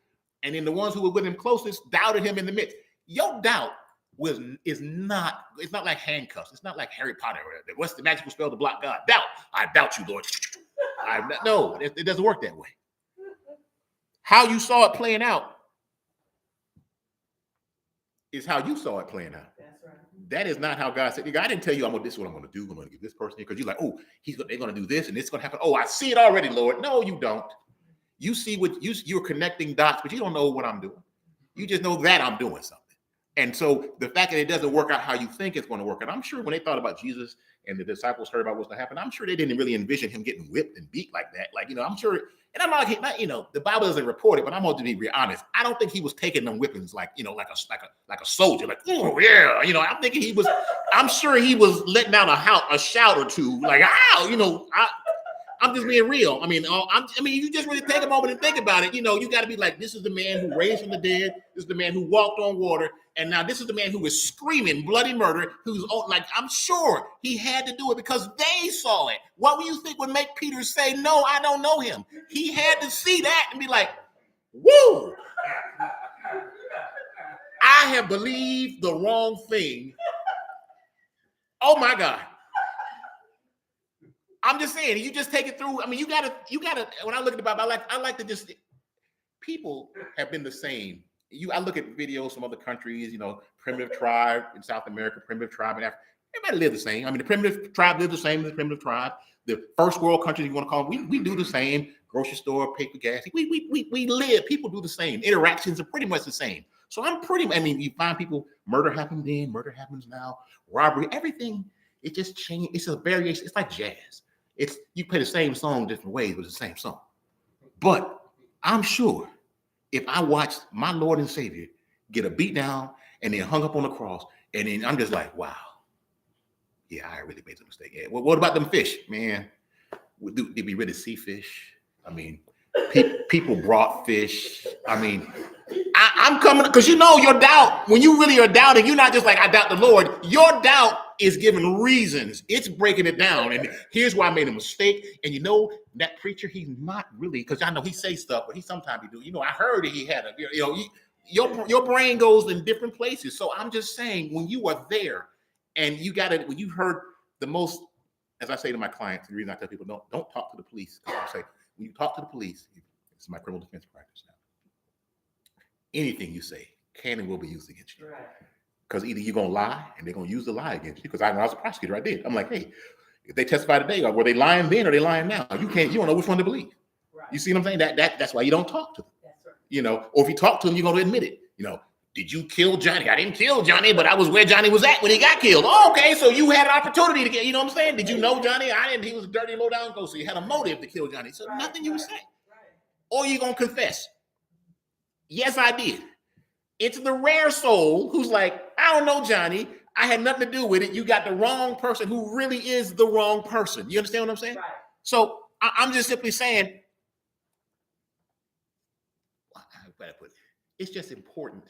And then the ones who were with him closest doubted him in the midst. Your doubt it's not like handcuffs. It's not like Harry Potter. What's the magical spell to block God? Doubt. I doubt you, Lord. No, it doesn't work that way. How you saw it playing out is how you saw it playing out. That's right. That is not how God said. God didn't tell you, this is what I'm going to do. I'm going to give this person here because you're like, oh, they're going to do this and it's going to happen. Oh, I see it already, Lord. No, you don't. You see what you're connecting dots, but you don't know what I'm doing. You just know that I'm doing something. And so the fact that it doesn't work out how you think it's going to work out, I'm sure when they thought about Jesus and the disciples heard about what's going to happen, I'm sure they didn't really envision him getting whipped and beat like that. I'm sure, and I'm not, the Bible doesn't report it, but I'm going to be real honest. I don't think he was taking them whippings like a soldier, like, oh yeah, I'm thinking I'm sure he was letting out a shout or two, like, ow, I'm just being real. You just really take a moment and think about it. You got to be like, this is the man who raised from the dead. This is the man who walked on water. And now this is the man who is screaming bloody murder, I'm sure he had to do it because they saw it. What do you think would make Peter say, no, I don't know him? He had to see that and be like, woo. have believed the wrong thing. Oh my God. I'm just saying, you just take it through. I mean, you gotta, when I look at the Bible, I like to just, people have been the same. I look at videos from other countries, primitive tribe in South America, primitive tribe in Africa. Everybody live the same. I mean, the primitive tribe live the same as the primitive tribe. The first world countries, you want to call them, we do the same. Grocery store, paper, gas. We live. People do the same. Interactions are pretty much the same. So you find people, murder happened then, murder happens now, robbery, everything. It just changed. It's a variation. It's like jazz. You play the same song different ways, but it's the same song. But I'm sure if I watched my Lord and Savior get a beat down and then hung up on the cross, and then I'm just like, wow, yeah, I really made a mistake. Yeah. Well, what about them fish, man? Did we really see fish? I mean, people brought fish. I mean, I'm coming because your doubt. When you really are doubting, you're not just like I doubt the Lord. Your doubt is giving reasons. It's breaking it down. And here's why I made a mistake. And that preacher, he's not really, because I know he say stuff, but sometimes he do. I heard that he had your brain goes in different places. So I'm just saying, when you are there and when you heard the most, as I say to my clients, the reason I tell people don't talk to the police. Because I say, when you talk to the police, this is my criminal defense practice now. Anything you say can and will be used against you. Because either you're going to lie and they're going to use the lie against you. Because when I was a prosecutor, I did. I'm like, hey, if they testify today, were they lying then or are they lying now? You don't know which one to believe. Right. You see what I'm saying? That's why you don't talk to them. That's right. Or if you talk to them, you're going to admit it. Did you kill Johnny? I didn't kill Johnny, but I was where Johnny was at when he got killed. Oh, okay, so you had an opportunity to get, you know what I'm saying? Did you know Johnny? I didn't. He was a dirty, low-down ghost, so you had a motive to kill Johnny. So nothing you would say. Or you're going to confess. Yes, I did. It's the rare soul who's like, I don't know, Johnny. I had nothing to do with it. You got the wrong person who really is the wrong person. You understand what I'm saying? Right. So I'm just simply saying, it's just important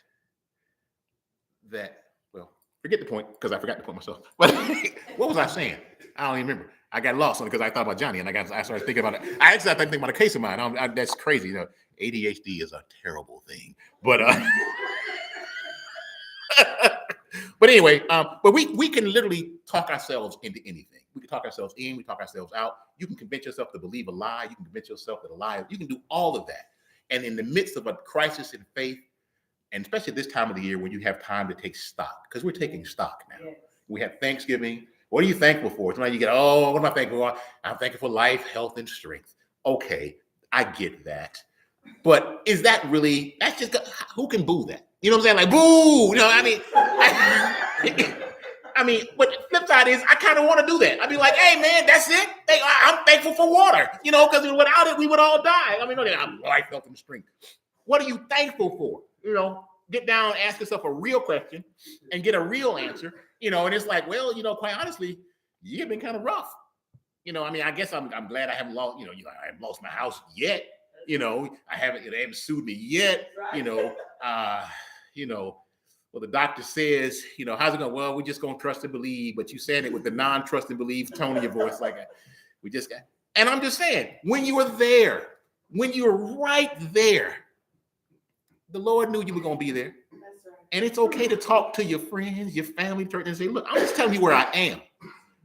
that, forget the point because I forgot the point myself. But what was I saying? I don't even remember. I got lost on it because I thought about Johnny and I started thinking about it. I started thinking about a case of mine. That's crazy. ADHD is a terrible thing. But but anyway, but we can literally talk ourselves into anything. We can talk ourselves in, we talk ourselves out. You can convince yourself to believe a lie. You can convince yourself that a lie. You can do all of that. And in the midst of a crisis in faith, and especially this time of the year when you have time to take stock, because we're taking stock now. Yes. We have Thanksgiving. What are you thankful for? Tonight you get, what am I thankful for? I'm thankful for life, health, and strength. Okay, I get that. But is that really, that's just, who can boo that? You know what I'm saying? Like, boo! But the flip side is, I kind of want to do that. I'd be like, hey, man, that's it. Hey, I'm thankful for water, because without it, we would all die. I'm life, health, and strength. What are you thankful for? Get down, ask yourself a real question and get a real answer, and it's like, quite honestly, you've been kind of rough. I guess I'm glad I haven't lost, I haven't lost my house yet. They haven't sued me yet. Right. Well, the doctor says, how's it going? Well, we're just going to trust and believe, but you saying it with the non-trust and believe tone in your voice. And I'm just saying, when you were there, when you were right there, the Lord knew you were going to be there. That's right. And it's okay to talk to your friends, your family, church, and say, look, I'm just telling you where I am,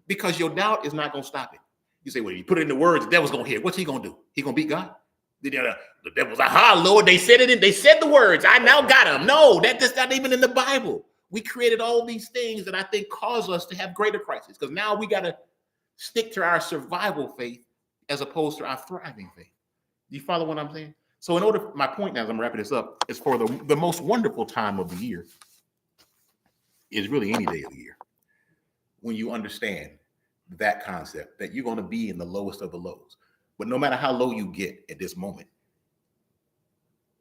because your doubt is not going to stop it. You say, well, you put it in the words, the devil's going to hear. What's he going to do? He going to beat God? The devil's like, Lord, they said it. They said the words. I now got them. No, that's not even in the Bible. We created all these things that I think cause us to have greater crises, because now we got to stick to our survival faith as opposed to our thriving faith. Do you follow what I'm saying? So my point now, as I'm wrapping this up, is for the most wonderful time of the year is really any day of the year, when you understand that concept, that you're going to be in the lowest of the lows. But no matter how low you get at this moment,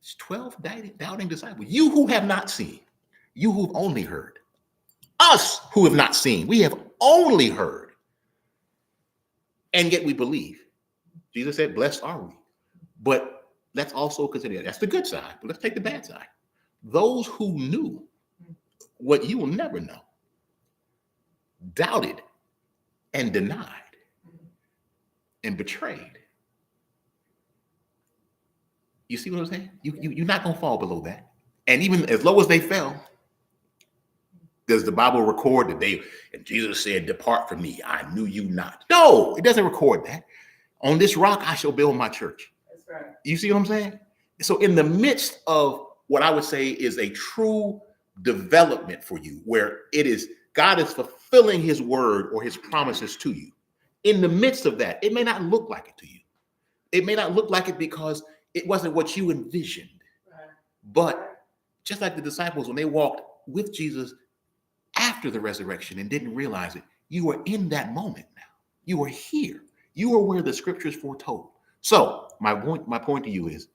it's 12 doubting disciples. You who have not seen, you who've only heard, us who have not seen, we have only heard, and yet we believe. Jesus said, blessed are we. But let's also consider that's the good side. But let's take the bad side. Those who knew what you will never know, doubted and denied and betrayed. You see what I'm saying? You're not going to fall below that. And even as low as they fell, Does the Bible record that and Jesus said, depart from me, I knew you not? No, it doesn't record that. On this rock, I shall build my church. That's right. You see what I'm saying? So in the midst of what I would say is a true development for you, where it is God is fulfilling his word or his promises to you. In the midst of that, it may not look like it to you. It may not look like it because it wasn't what you envisioned. Right. But just like the disciples, when they walked with Jesus after the resurrection and didn't realize it, you were in that moment now. You were here. You were where the scriptures foretold. So my point to you is,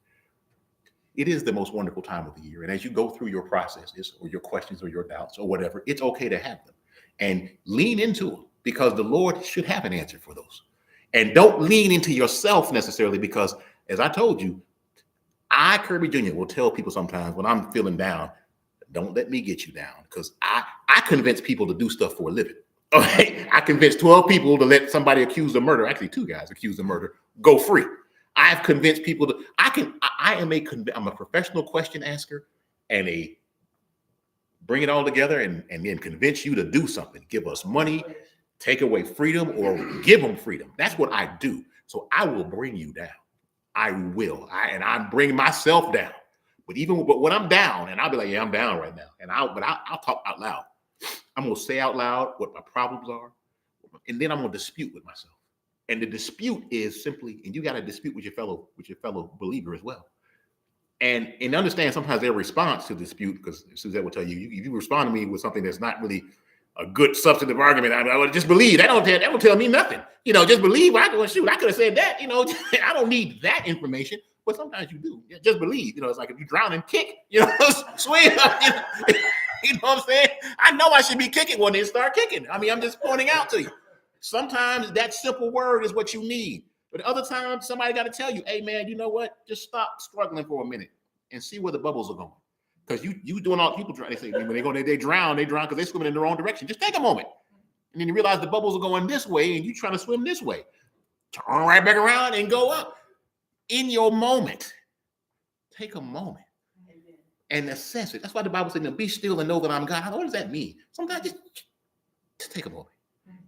it is the most wonderful time of the year. And as you go through your processes or your questions or your doubts or whatever, it's okay to have them and lean into them, because the Lord should have an answer for those. And don't lean into yourself necessarily, because as I told you, I, Kirby Jr., will tell people sometimes when I'm feeling down, don't let me get you down, because I convince people to do stuff for a living. Okay, I convinced 12 people to let somebody accused of murder, actually 2 guys accused of murder, go free. I've convinced people to, I'm a professional question asker and bring it all together and then convince you to do something, give us money, take away freedom, or give them freedom. That's what I do. So I will bring you down. I will. I'm bringing myself down. But when I'm down, and I'll be like, yeah, I'm down right now. And I'll talk out loud. I'm going to say out loud what my problems are. And then I'm going to dispute with myself. And the dispute is simply, and you got to dispute with your fellow believer as well. And understand sometimes their response to dispute, because Suzette will tell you, if you respond to me with something that's not really a good substantive argument, I would just believe. That don't tell me nothing. Just believe. I could have said that. I don't need that information. But sometimes you do. Just believe. It's like if you drown and kick, swim. You know what I'm saying? I know I should be kicking when they start kicking. I mean, I'm just pointing out to you. Sometimes that simple word is what you need. But other times, somebody got to tell you, hey, man, you know what? Just stop struggling for a minute and see where the bubbles are going. Because you doing all people try. They say when they drown because they're swimming in the wrong direction. Just take a moment. And then you realize the bubbles are going this way and you're trying to swim this way. Turn right back around and go up. In your moment, take a moment and assess it. That's why the Bible said, be still and know that I'm God. What does that mean? Sometimes just take a moment.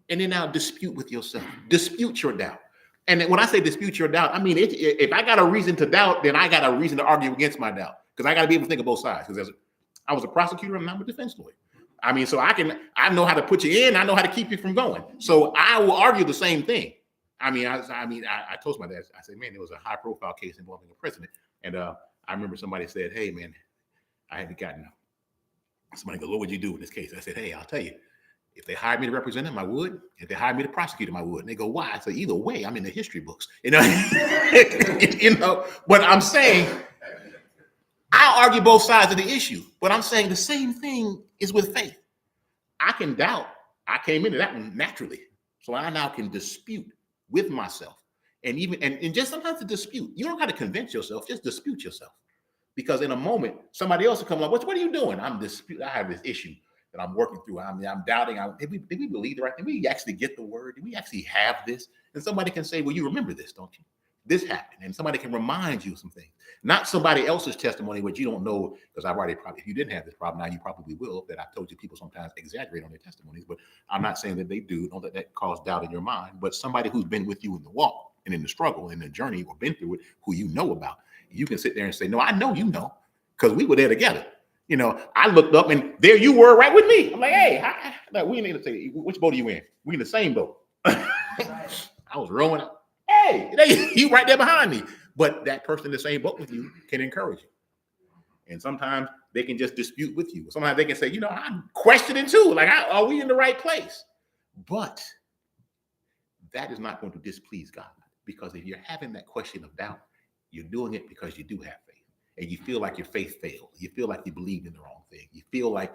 And then now dispute with yourself. Dispute your doubt. And when I say dispute your doubt, I mean, if I got a reason to doubt, then I got a reason to argue against my doubt. Because I got to be able to think of both sides. Because I was a prosecutor and I'm a defense lawyer. I mean, so I know how to put you in. I know how to keep you from going. So I will argue the same thing. I told my dad, I said, man, there was a high profile case involving a president. And I remember somebody said, hey, man, I hadn't gotten somebody go, what would you do in this case? I said, hey, I'll tell you. If they hired me to represent him, I would. If they hired me to prosecute him, I would. And they go, why? I said, either way, I'm in the history books. But I'm saying, I argue both sides of the issue. But I'm saying the same thing is with faith. I can doubt. I came into that one naturally. So I now can dispute with myself. And just sometimes to dispute. You don't have to convince yourself, just dispute yourself. Because in a moment, somebody else will come up, what are you doing? I have this issue that I'm working through. I'm doubting. Did we believe the right thing? Did we actually get the word? Did we actually have this? And somebody can say, well, you remember this, don't you? This happened. And somebody can remind you of some things. Not somebody else's testimony, which you don't know, because I've already if you didn't have this problem, now you probably will. That I've told you, people sometimes exaggerate on their testimonies, but I'm not saying that they do. Don't let that cause doubt in your mind. But somebody who's been with you in the walk and in the struggle and the journey or been through it, who you know about, you can sit there and say, no, I know you know, because we were there together. I looked up and there you were right with me. I'm like, hey, we need to say, which boat are you in? We in the same boat. I was rowing up. Hey, you right there behind me. But that person in the same boat with you can encourage you. And sometimes they can just dispute with you. Sometimes they can say, I'm questioning too. Like, are we in the right place? But that is not going to displease God. Because if you're having that question of doubt, you're doing it because you do have faith. And you feel like your faith failed. You feel like you believed in the wrong thing. You feel like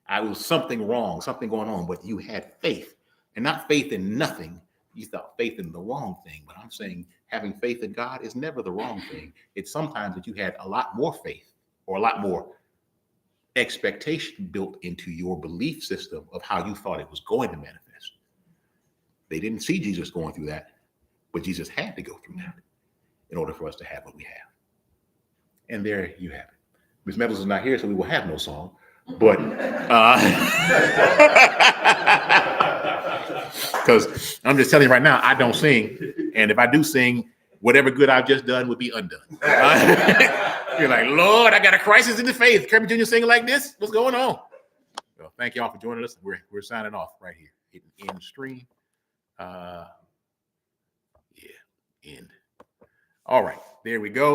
I was something wrong, something going on, but you had faith. And not faith in nothing. You thought faith in the wrong thing. But I'm saying having faith in God is never the wrong thing. It's sometimes that you had a lot more faith or a lot more expectation built into your belief system of how you thought it was going to manifest. They didn't see Jesus going through that, but Jesus had to go through that in order for us to have what we have. And there you have it. Ms. Meadows is not here, so we will have no song. But because I'm just telling you right now, I don't sing, and if I do sing, whatever good I've just done would be undone. You're like, Lord, I got a crisis in the faith. Kirby Jr. singing like this? What's going on? Well, thank y'all for joining us. We're signing off right here. Hitting end stream. Yeah, end. All right, there we go.